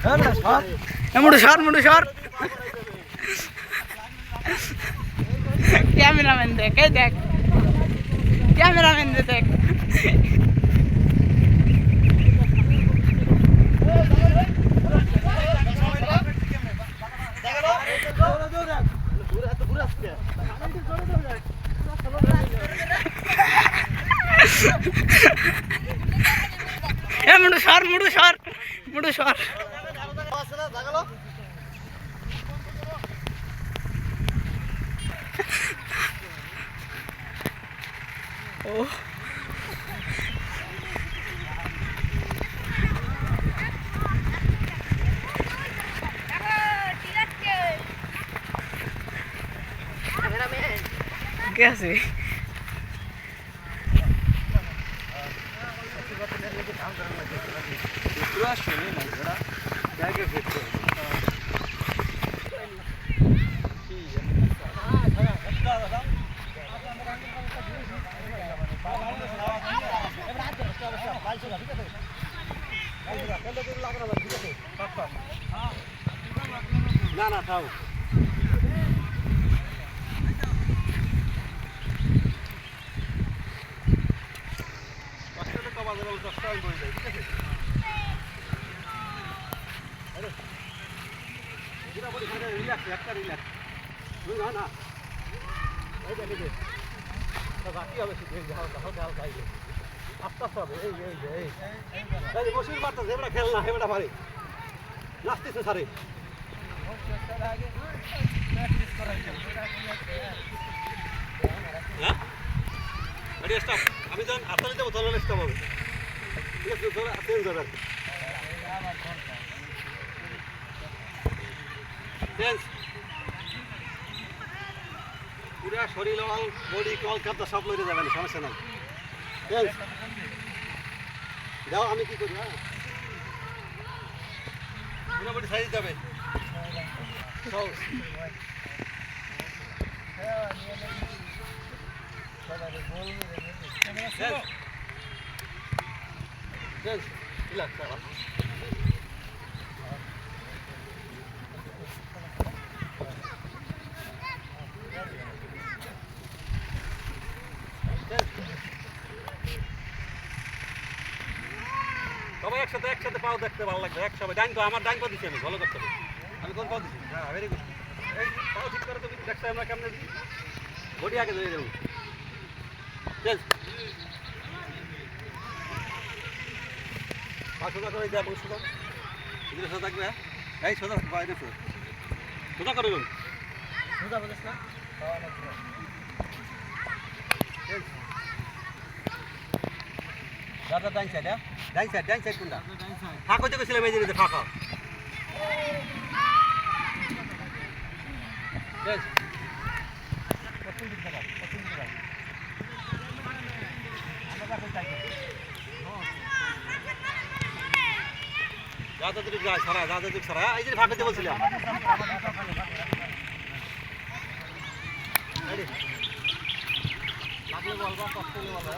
মুড়ো সর ক্যামেরাম্যান দেখ, এই দেখ ক্যামেরাম্যান দেখ। মুড়ো সর ও কে আছে? না না খাও খেলনা হেবড়া পারে নাচতেছে সারে আমি যখন আসলে যাবো তখন স্টপ হবে ঠিক আছে চেঞ্জ হবে আর চেঞ্জ পুরা শরীর অল বডি কল কাপটা সব লইতে যাবেন সমস্যা নাই চেঞ্জ যাও আমি কি করি হ্যাঁ মোটামুটি সাইজ যাবে সবাই একসাথে পাও দেখতে ভালো লাগবে একসাথে ডাইন তো আমার ডাইন পা দিচ্ছি আমি ভালো করতে হবে আমি কোন পা দিচ্ছি হ্যাঁ ভেরি গুড এই পাও ঠিক করে তুমি দেখছো আমরা কেমনে দিচ্ছি বডি আগে ধরে দেবো চেঞ্জ পা সোজা করে দেবো সোজা এগুলো সোজা থাকবে এই সোজা থাকবে এটা সোজা করে দেবো সোজা বলিস না দাদা ডাইন সাইড হ্যাঁ ডাইন সাইড কোনটা ফাঁক হইতে গেছিলাম এই যে ফাঁকা যাদের যায় সারা যাদের সারা এই যে ফাঁক হইতে বলছিলাম লাগলে বলবা কষ্ট হলে বলবা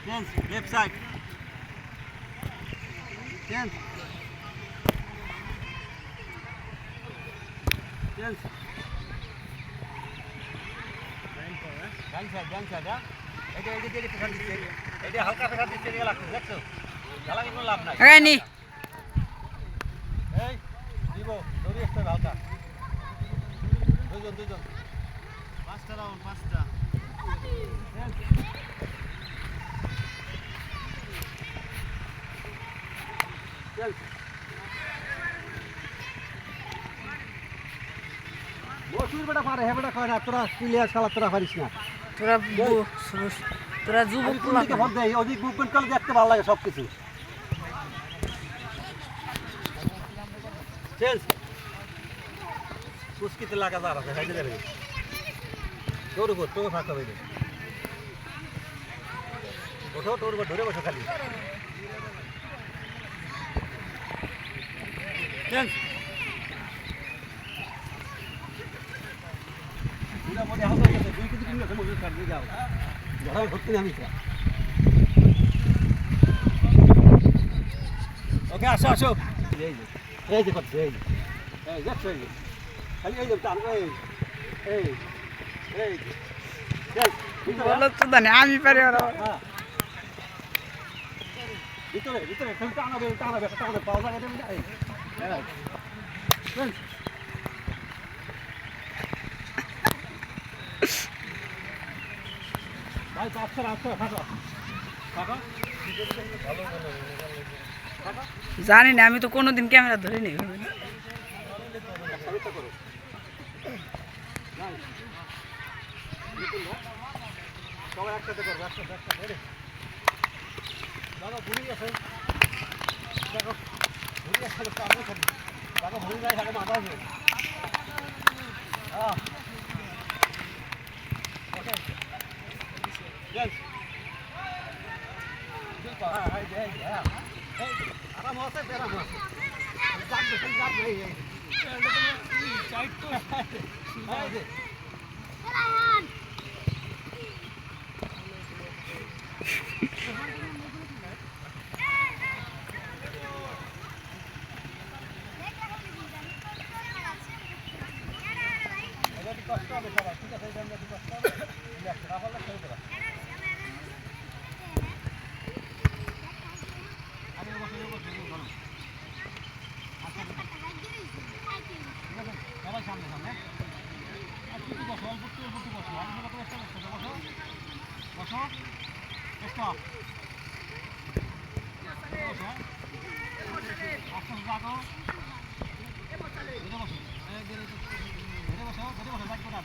Change, left side. Change. Change. Down side, yeah? এটা হালকা ফেরা দিচ্ছে এদিকে লাগছে দেখছো জ্বালানি কোনো লাভ নাই এই দিব দড়ি একটা হালকা দুজন পাঁচটা রাউন্ড পাঁচটা মসুর বেটা পারে হে বেটা কয় না তোরা প্লেয়ার খেলা তোরা পারিস না তোরা যুবক ভোট দেয় অধিক মুভমেন্ট করলে দেখতে ভালো লাগে সব কিছু চেঞ্জ কুস্কিতে লাগা যা আছে হাইতে যাবে তোর উপর তোকে ফাঁকা হয়ে যাবে ওঠো তোর উপর ধরে বসো খালি চেঞ্জ বডি হালকা হয়ে গেছে 2 কেজি কিলো আছে মজুর কাট দিয়ে যাও ধরা ধরতে আমি ওকে আসো আসো এই যে করছে এই দেখছো এই খালি এই যে টান এই চল বলো তো জানি আমি পারি ওরা হ্যাঁ ভিতরে খালি টানাবে পাও জায়গা দেবে এই চল ভাই আচ্ছা থাকো জানি না আমি তো কোনোদিন ক্যামেরা ধরে নিই সবাই একসাথে করবো একসাথে দেখো ঘুরে গেছে দেখো ঘুরে গেছে দেখো ভুল যায় দেখো মাথা আছে ওকে Yes. আরাম আছে বেরাম আছে যাবে সাইড তো কষ্ট হবে সবার ঠিক আছে কষ্ট হবে না পারলে খেলতে পারবে সবাই সামনে আর কিছু বসো অল্প একটু বসো আমি বসো স্টপ আস্তে যাগো ধরে বসো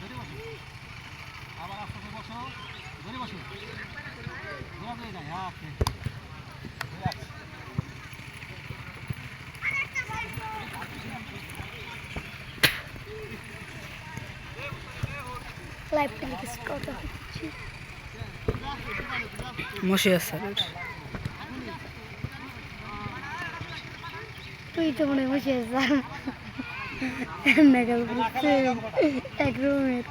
ধরে বসো আবার আস্তে বসো ধরে বসো ঘোরা যায় হ্যাঁ মশি আছে তুই তো মনে বসে এক রুমের